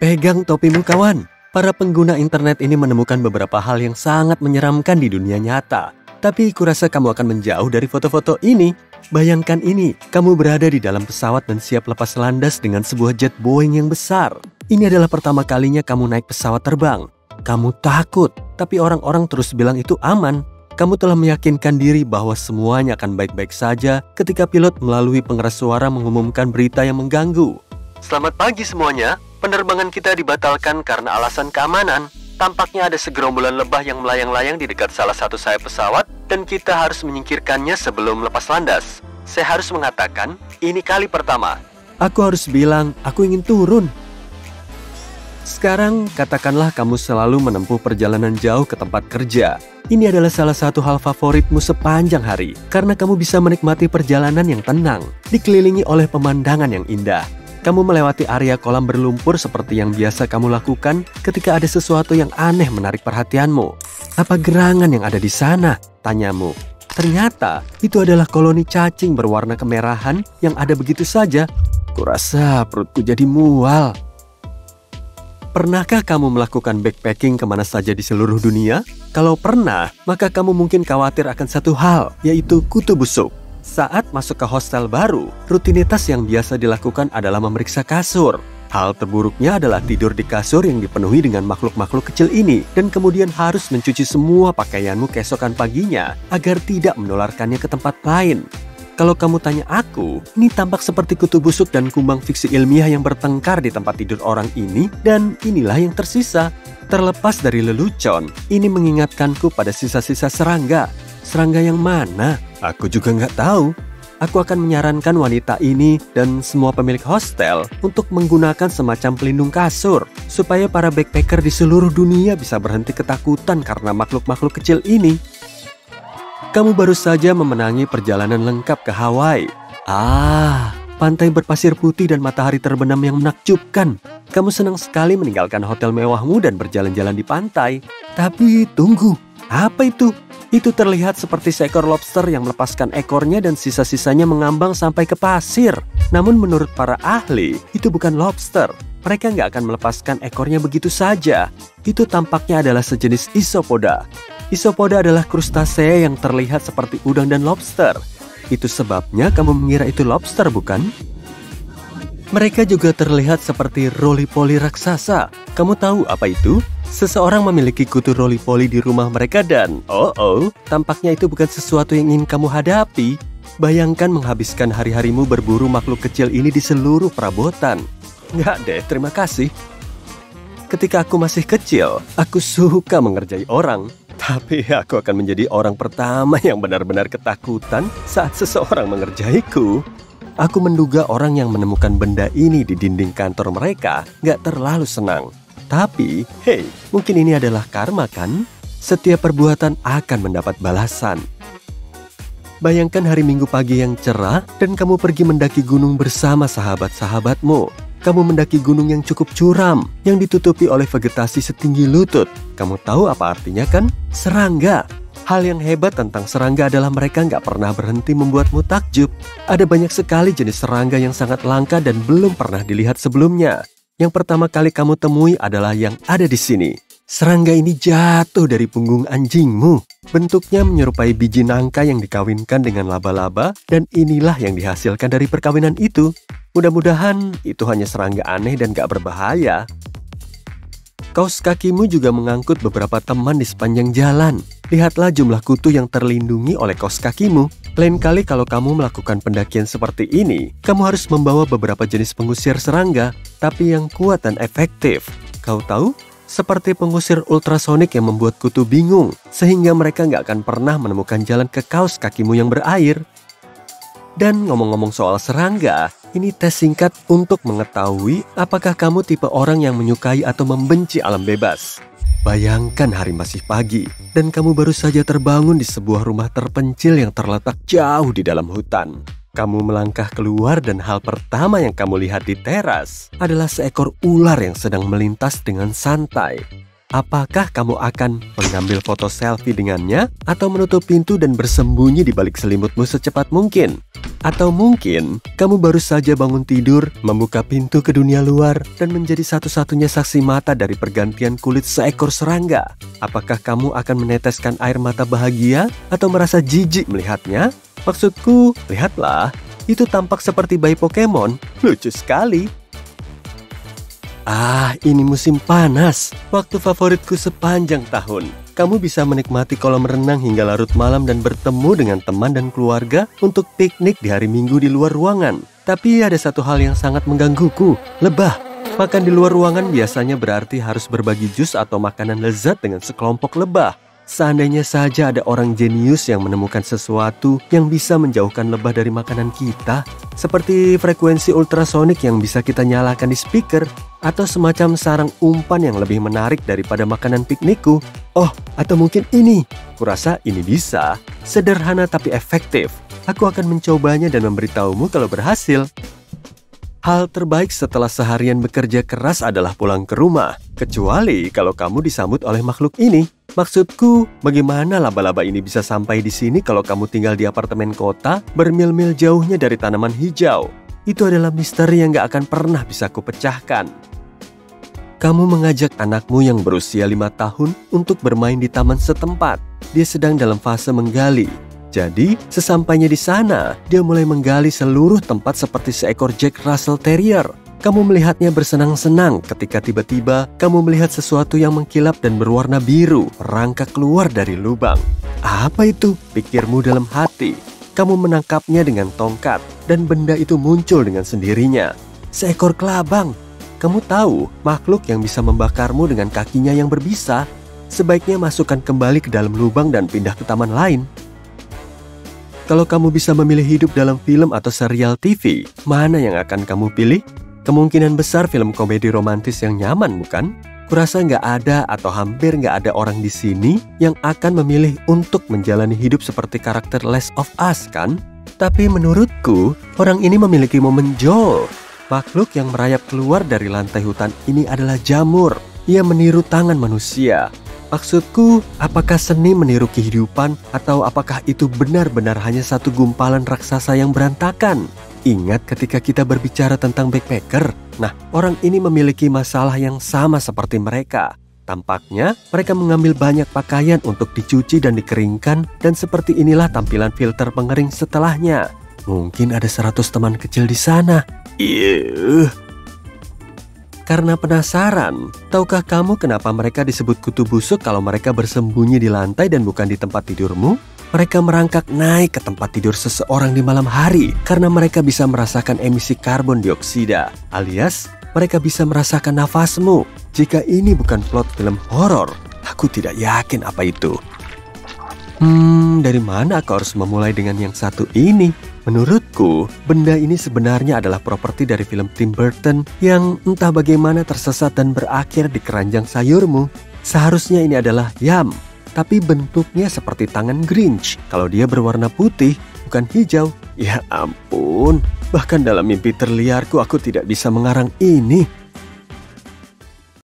Pegang topimu kawan. Para pengguna internet ini menemukan beberapa hal yang sangat menyeramkan di dunia nyata. Tapi kurasa kamu akan menjauh dari foto-foto ini. Bayangkan ini, kamu berada di dalam pesawat dan siap lepas landas dengan sebuah jet Boeing yang besar. Ini adalah pertama kalinya kamu naik pesawat terbang. Kamu takut, tapi orang-orang terus bilang itu aman. Kamu telah meyakinkan diri bahwa semuanya akan baik-baik saja ketika pilot melalui pengeras suara mengumumkan berita yang mengganggu. Selamat pagi semuanya. Penerbangan kita dibatalkan karena alasan keamanan. Tampaknya ada segerombolan lebah yang melayang-layang di dekat salah satu sayap pesawat dan kita harus menyingkirkannya sebelum lepas landas. Saya harus mengatakan, ini kali pertama. Aku harus bilang, aku ingin turun. Sekarang, katakanlah kamu selalu menempuh perjalanan jauh ke tempat kerja. Ini adalah salah satu hal favoritmu sepanjang hari, karena kamu bisa menikmati perjalanan yang tenang, dikelilingi oleh pemandangan yang indah. Kamu melewati area kolam berlumpur seperti yang biasa kamu lakukan ketika ada sesuatu yang aneh menarik perhatianmu. Apa gerangan yang ada di sana? Tanyamu. Ternyata itu adalah koloni cacing berwarna kemerahan yang ada begitu saja. Kurasa perutku jadi mual. Pernahkah kamu melakukan backpacking kemana saja di seluruh dunia? Kalau pernah, maka kamu mungkin khawatir akan satu hal, yaitu kutu busuk. Saat masuk ke hostel baru, rutinitas yang biasa dilakukan adalah memeriksa kasur. Hal terburuknya adalah tidur di kasur yang dipenuhi dengan makhluk-makhluk kecil ini dan kemudian harus mencuci semua pakaianmu keesokan paginya agar tidak menularkannya ke tempat lain. Kalau kamu tanya aku, ini tampak seperti kutu busuk dan kumbang fiksi ilmiah yang bertengkar di tempat tidur orang ini dan inilah yang tersisa. Terlepas dari lelucon, ini mengingatkanku pada sisa-sisa serangga. Serangga yang mana? Aku juga nggak tahu. Aku akan menyarankan wanita ini dan semua pemilik hostel untuk menggunakan semacam pelindung kasur supaya para backpacker di seluruh dunia bisa berhenti ketakutan karena makhluk-makhluk kecil ini. Kamu baru saja memenangi perjalanan lengkap ke Hawaii. Pantai berpasir putih dan matahari terbenam yang menakjubkan. Kamu senang sekali meninggalkan hotel mewahmu dan berjalan-jalan di pantai. Tapi tunggu, apa itu? Itu terlihat seperti seekor lobster yang melepaskan ekornya dan sisa-sisanya mengambang sampai ke pasir. Namun menurut para ahli, itu bukan lobster. Mereka nggak akan melepaskan ekornya begitu saja. Itu tampaknya adalah sejenis isopoda. Isopoda adalah krustasea yang terlihat seperti udang dan lobster. Itu sebabnya kamu mengira itu lobster, bukan? Mereka juga terlihat seperti roly-poly raksasa. Kamu tahu apa itu? Seseorang memiliki kutu roly-poly di rumah mereka dan tampaknya itu bukan sesuatu yang ingin kamu hadapi. Bayangkan menghabiskan hari-harimu berburu makhluk kecil ini di seluruh perabotan. Nggak deh, terima kasih. Ketika aku masih kecil, aku suka mengerjai orang. Tapi aku akan menjadi orang pertama yang benar-benar ketakutan saat seseorang mengerjaiku. Aku menduga orang yang menemukan benda ini di dinding kantor mereka nggak terlalu senang. Tapi, hey, mungkin ini adalah karma kan? Setiap perbuatan akan mendapat balasan. Bayangkan hari Minggu pagi yang cerah dan kamu pergi mendaki gunung bersama sahabat-sahabatmu. Kamu mendaki gunung yang cukup curam, yang ditutupi oleh vegetasi setinggi lutut. Kamu tahu apa artinya kan? Serangga. Hal yang hebat tentang serangga adalah mereka nggak pernah berhenti membuatmu takjub. Ada banyak sekali jenis serangga yang sangat langka dan belum pernah dilihat sebelumnya. Yang pertama kali kamu temui adalah yang ada di sini. Serangga ini jatuh dari punggung anjingmu. Bentuknya menyerupai biji nangka yang dikawinkan dengan laba-laba dan inilah yang dihasilkan dari perkawinan itu. Mudah-mudahan itu hanya serangga aneh dan gak berbahaya. Kaos kakimu juga mengangkut beberapa teman di sepanjang jalan. Lihatlah jumlah kutu yang terlindungi oleh kaos kakimu. Lain kali kalau kamu melakukan pendakian seperti ini, kamu harus membawa beberapa jenis pengusir serangga, tapi yang kuat dan efektif. Kau tahu? Seperti pengusir ultrasonik yang membuat kutu bingung, sehingga mereka nggak akan pernah menemukan jalan ke kaos kakimu yang berair. Dan ngomong-ngomong soal serangga, ini tes singkat untuk mengetahui apakah kamu tipe orang yang menyukai atau membenci alam bebas. Bayangkan hari masih pagi, dan kamu baru saja terbangun di sebuah rumah terpencil yang terletak jauh di dalam hutan. Kamu melangkah keluar dan hal pertama yang kamu lihat di teras adalah seekor ular yang sedang melintas dengan santai. Apakah kamu akan mengambil foto selfie dengannya atau menutup pintu dan bersembunyi di balik selimutmu secepat mungkin? Atau mungkin kamu baru saja bangun tidur, membuka pintu ke dunia luar, dan menjadi satu-satunya saksi mata dari pergantian kulit seekor serangga? Apakah kamu akan meneteskan air mata bahagia atau merasa jijik melihatnya? Maksudku, lihatlah, itu tampak seperti bayi Pokemon. Lucu sekali. Ini musim panas, waktu favoritku sepanjang tahun. Kamu bisa menikmati kolam renang hingga larut malam dan bertemu dengan teman dan keluarga untuk piknik di hari Minggu di luar ruangan. Tapi ada satu hal yang sangat menggangguku, lebah. Makan di luar ruangan biasanya berarti harus berbagi jus atau makanan lezat dengan sekelompok lebah. Seandainya saja ada orang jenius yang menemukan sesuatu yang bisa menjauhkan lebah dari makanan kita, seperti frekuensi ultrasonik yang bisa kita nyalakan di speaker, atau semacam sarang umpan yang lebih menarik daripada makanan piknikku. Oh, atau mungkin ini. Kurasa ini bisa. Sederhana tapi efektif. Aku akan mencobanya dan memberitahumu kalau berhasil. Hal terbaik setelah seharian bekerja keras adalah pulang ke rumah, kecuali kalau kamu disambut oleh makhluk ini. Maksudku, bagaimana laba-laba ini bisa sampai di sini kalau kamu tinggal di apartemen kota bermil-mil jauhnya dari tanaman hijau? Itu adalah misteri yang gak akan pernah bisa kupecahkan. Kamu mengajak anakmu yang berusia 5 tahun untuk bermain di taman setempat. Dia sedang dalam fase menggali. Jadi, sesampainya di sana, dia mulai menggali seluruh tempat seperti seekor Jack Russell Terrier. Kamu melihatnya bersenang-senang ketika tiba-tiba kamu melihat sesuatu yang mengkilap dan berwarna biru merangkak keluar dari lubang. Apa itu? Pikirmu dalam hati. Kamu menangkapnya dengan tongkat dan benda itu muncul dengan sendirinya. Seekor kelabang. Kamu tahu, makhluk yang bisa membakarmu dengan kakinya yang berbisa. Sebaiknya masukkan kembali ke dalam lubang dan pindah ke taman lain. Kalau kamu bisa memilih hidup dalam film atau serial TV, mana yang akan kamu pilih? Kemungkinan besar film komedi romantis yang nyaman, bukan? Kurasa nggak ada atau hampir nggak ada orang di sini yang akan memilih untuk menjalani hidup seperti karakter Last of Us, kan? Tapi menurutku, orang ini memiliki momen Joel. Makhluk yang merayap keluar dari lantai hutan ini adalah jamur. Ia meniru tangan manusia. Maksudku, apakah seni meniru kehidupan atau apakah itu benar-benar hanya satu gumpalan raksasa yang berantakan? Ingat ketika kita berbicara tentang backpacker, nah orang ini memiliki masalah yang sama seperti mereka. Tampaknya mereka mengambil banyak pakaian untuk dicuci dan dikeringkan dan seperti inilah tampilan filter pengering setelahnya. Mungkin ada 100 teman kecil di sana. Karena penasaran, tahukah kamu kenapa mereka disebut kutu busuk kalau mereka bersembunyi di lantai dan bukan di tempat tidurmu? Mereka merangkak naik ke tempat tidur seseorang di malam hari karena mereka bisa merasakan emisi karbon dioksida, alias mereka bisa merasakan nafasmu. Jika ini bukan plot film horor, aku tidak yakin apa itu. Dari mana aku harus memulai dengan yang satu ini? Menurutku, benda ini sebenarnya adalah properti dari film Tim Burton yang entah bagaimana tersesat dan berakhir di keranjang sayurmu. Seharusnya ini adalah yam, tapi bentuknya seperti tangan Grinch kalau dia berwarna putih, bukan hijau. Ya ampun, bahkan dalam mimpi terliarku aku tidak bisa mengarang ini.